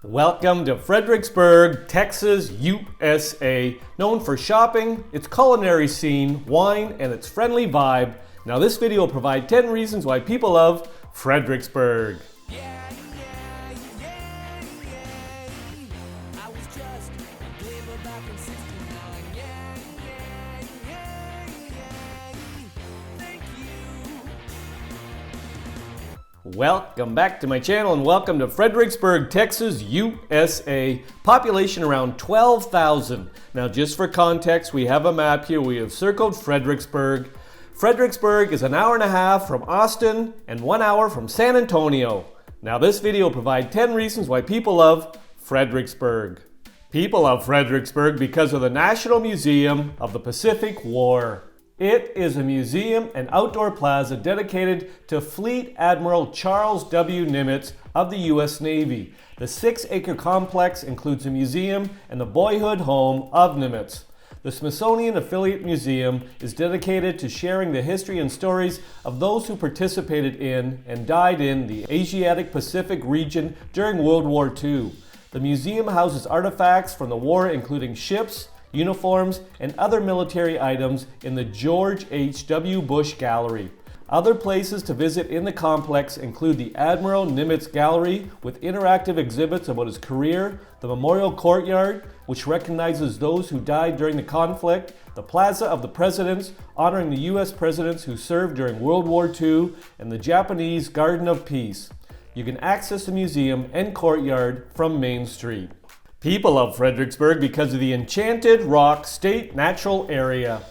Welcome to Fredericksburg, Texas, USA. Known for shopping, its culinary scene, wine, and its friendly vibe. Now this video will provide 10 reasons why people love Fredericksburg. Welcome back to my channel and welcome to Fredericksburg, Texas, USA. Population around 12,000. Now just for context, we have a map here. We have circled Fredericksburg. Fredericksburg is an hour and a half from Austin and 1 hour from San Antonio. Now this video will provide 10 reasons why people love Fredericksburg. People love Fredericksburg because of the National Museum of the Pacific War. It is a museum and outdoor plaza dedicated to Fleet Admiral Charles W. Nimitz of the U.S. Navy. The 6-acre complex includes a museum and the boyhood home of Nimitz. The Smithsonian Affiliate Museum is dedicated to sharing the history and stories of those who participated in and died in the Asiatic Pacific region during World War II. The museum houses artifacts from the war, including ships, uniforms, and other military items in the George H.W. Bush Gallery. Other places to visit in the complex include the Admiral Nimitz Gallery with interactive exhibits about his career, the Memorial Courtyard, which recognizes those who died during the conflict, the Plaza of the Presidents, honoring the U.S. presidents who served during World War II, and the Japanese Garden of Peace. You can access the museum and courtyard from Main Street. People love Fredericksburg because of the Enchanted Rock State Natural Area.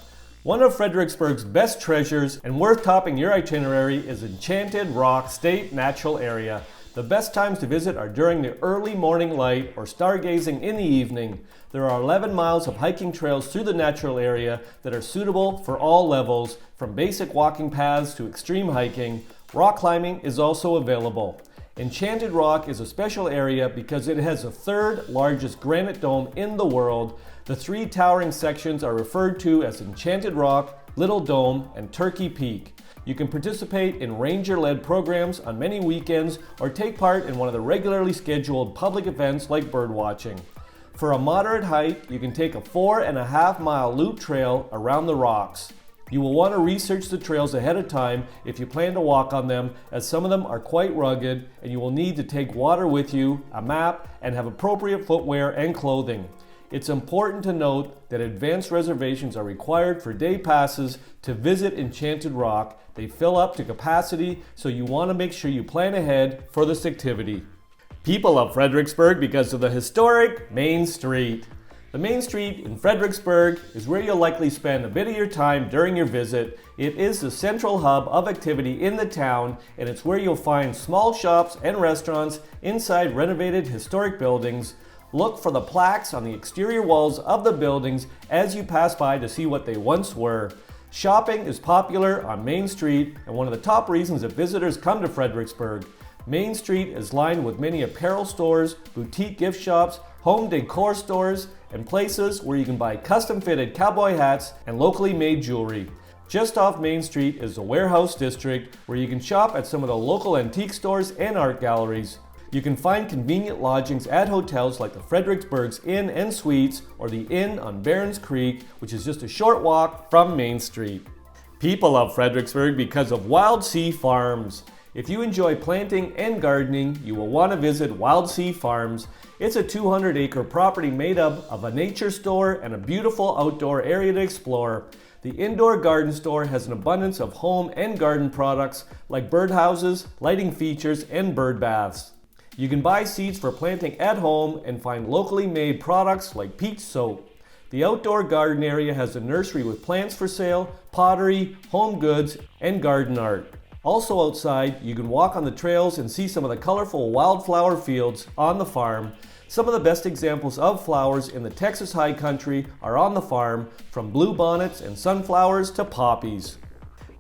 One of Fredericksburg's best treasures and worth topping your itinerary is Enchanted Rock State Natural Area. The best times to visit are during the early morning light or stargazing in the evening. There are 11 miles of hiking trails through the natural area that are suitable for all levels, from basic walking paths to extreme hiking. Rock climbing is also available. Enchanted Rock is a special area because it has the third largest granite dome in the world. The 3 towering sections are referred to as Enchanted Rock, Little Dome, and Turkey Peak. You can participate in ranger-led programs on many weekends or take part in one of the regularly scheduled public events like birdwatching. For a moderate hike, you can take a 4.5-mile loop trail around the rocks. You will want to research the trails ahead of time if you plan to walk on them, as some of them are quite rugged and you will need to take water with you, a map, and have appropriate footwear and clothing. It's important to note that advanced reservations are required for day passes to visit Enchanted Rock. They fill up to capacity, so you want to make sure you plan ahead for this activity. People love Fredericksburg because of the historic Main Street. The Main Street in Fredericksburg is where you'll likely spend a bit of your time during your visit. It is the central hub of activity in the town, and it's where you'll find small shops and restaurants inside renovated historic buildings. Look for the plaques on the exterior walls of the buildings as you pass by to see what they once were. Shopping is popular on Main Street and one of the top reasons that visitors come to Fredericksburg. Main Street is lined with many apparel stores, boutique gift shops, home decor stores, and places where you can buy custom-fitted cowboy hats and locally made jewelry. Just off Main Street is the Warehouse District, where you can shop at some of the local antique stores and art galleries. You can find convenient lodgings at hotels like the Fredericksburg's Inn and Suites or the Inn on Vereins Kirche, which is just a short walk from Main Street. People love Fredericksburg because of Wildseed Farms. If you enjoy planting and gardening, you will want to visit Wildseed Farms. It's a 200-acre property made up of a nature store and a beautiful outdoor area to explore. The indoor garden store has an abundance of home and garden products like birdhouses, lighting features, and bird baths. You can buy seeds for planting at home and find locally made products like peach soap. The outdoor garden area has a nursery with plants for sale, pottery, home goods, and garden art. Also outside, you can walk on the trails and see some of the colorful wildflower fields on the farm. Some of the best examples of flowers in the Texas High Country are on the farm, from bluebonnets and sunflowers to poppies.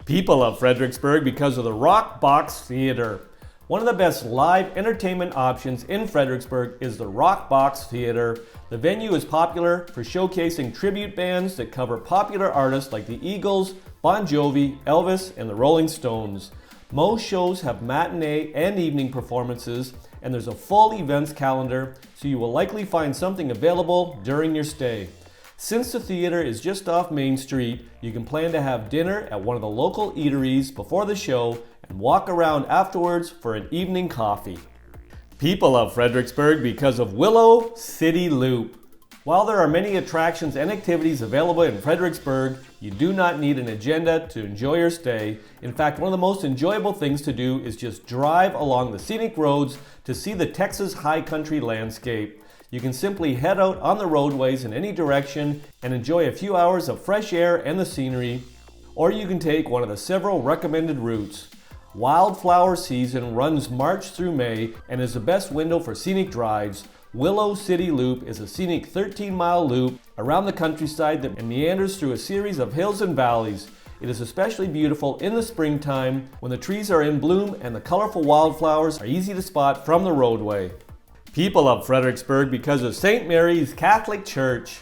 People love Fredericksburg because of the Rockbox Theatre. One of the best live entertainment options in Fredericksburg is the Rockbox Theatre. The venue is popular for showcasing tribute bands that cover popular artists like the Eagles, Bon Jovi, Elvis, and the Rolling Stones. Most shows have matinee and evening performances, and there's a full events calendar, so you will likely find something available during your stay. Since the theater is just off Main Street, you can plan to have dinner at one of the local eateries before the show and walk around afterwards for an evening coffee. People love Fredericksburg because of Willow City Loop. While there are many attractions and activities available in Fredericksburg, you do not need an agenda to enjoy your stay. In fact, one of the most enjoyable things to do is just drive along the scenic roads to see the Texas high country landscape. You can simply head out on the roadways in any direction and enjoy a few hours of fresh air and the scenery, or you can take one of the several recommended routes. Wildflower season runs March through May and is the best window for scenic drives. Willow City Loop is a scenic 13-mile loop around the countryside that meanders through a series of hills and valleys. It is especially beautiful in the springtime when the trees are in bloom and the colorful wildflowers are easy to spot from the roadway. People love Fredericksburg because of St. Mary's Catholic Church.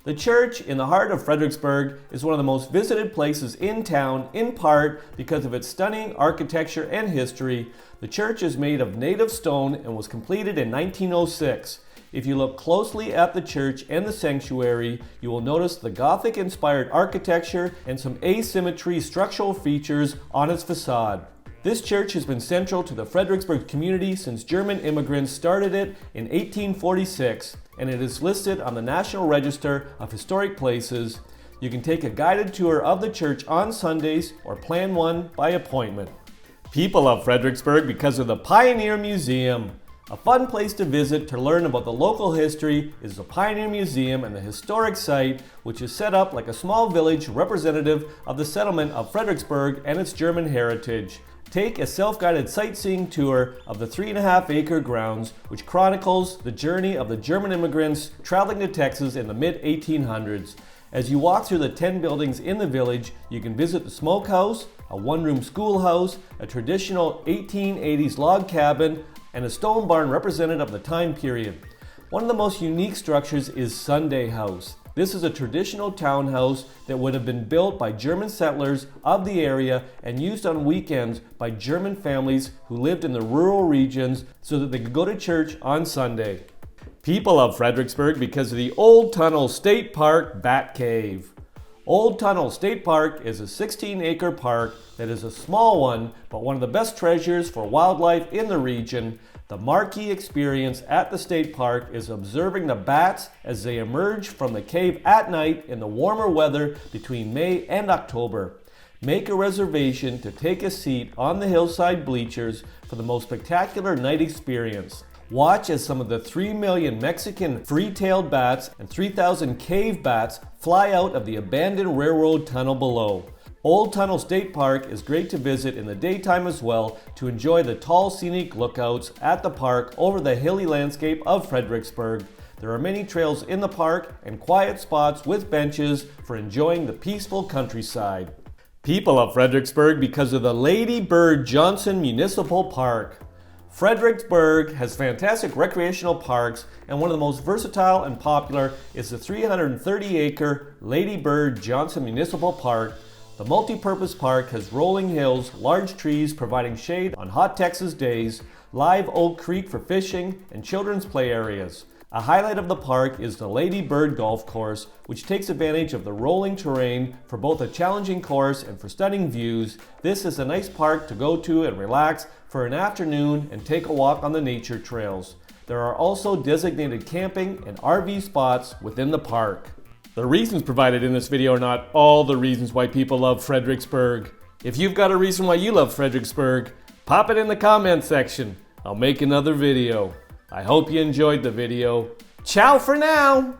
The church in the heart of Fredericksburg is one of the most visited places in town, in part because of its stunning architecture and history. The church is made of native stone and was completed in 1906. If you look closely at the church and the sanctuary, you will notice the Gothic-inspired architecture and some asymmetry structural features on its facade. This church has been central to the Fredericksburg community since German immigrants started it in 1846, and it is listed on the National Register of Historic Places. You can take a guided tour of the church on Sundays or plan one by appointment. People love Fredericksburg because of the Pioneer Museum. A fun place to visit to learn about the local history is the Pioneer Museum and the historic site, which is set up like a small village representative of the settlement of Fredericksburg and its German heritage. Take a self-guided sightseeing tour of the 3.5-acre grounds, which chronicles the journey of the German immigrants traveling to Texas in the mid-1800s. As you walk through the 10 buildings in the village, you can visit the smokehouse, a one-room schoolhouse, a traditional 1880s log cabin, and a stone barn representative of the time period. One of the most unique structures is Sunday House. This is a traditional townhouse that would have been built by German settlers of the area and used on weekends by German families who lived in the rural regions so that they could go to church on Sunday. People love Fredericksburg because of the Old Tunnel State Park Bat Cave. Old Tunnel State Park is a 16-acre park that is a small one, but one of the best treasures for wildlife in the region. The marquee experience at the state park is observing the bats as they emerge from the cave at night in the warmer weather between May and October. Make a reservation to take a seat on the hillside bleachers for the most spectacular night experience. Watch as some of the 3 million Mexican free-tailed bats and 3,000 cave bats fly out of the abandoned railroad tunnel below. Old Tunnel State Park is great to visit in the daytime as well to enjoy the tall scenic lookouts at the park over the hilly landscape of Fredericksburg. There are many trails in the park and quiet spots with benches for enjoying the peaceful countryside. People love Fredericksburg because of the Lady Bird Johnson Municipal Park. Fredericksburg has fantastic recreational parks, and one of the most versatile and popular is the 330-acre Lady Bird Johnson Municipal Park. The multi-purpose park has rolling hills, large trees providing shade on hot Texas days, live Oak Creek for fishing, and children's play areas. A highlight of the park is the Lady Bird Golf Course, which takes advantage of the rolling terrain for both a challenging course and for stunning views. This is a nice park to go to and relax for an afternoon and take a walk on the nature trails. There are also designated camping and RV spots within the park. The reasons provided in this video are not all the reasons why people love Fredericksburg. If you've got a reason why you love Fredericksburg, pop it in the comment section. I'll make another video. I hope you enjoyed the video. Ciao for now!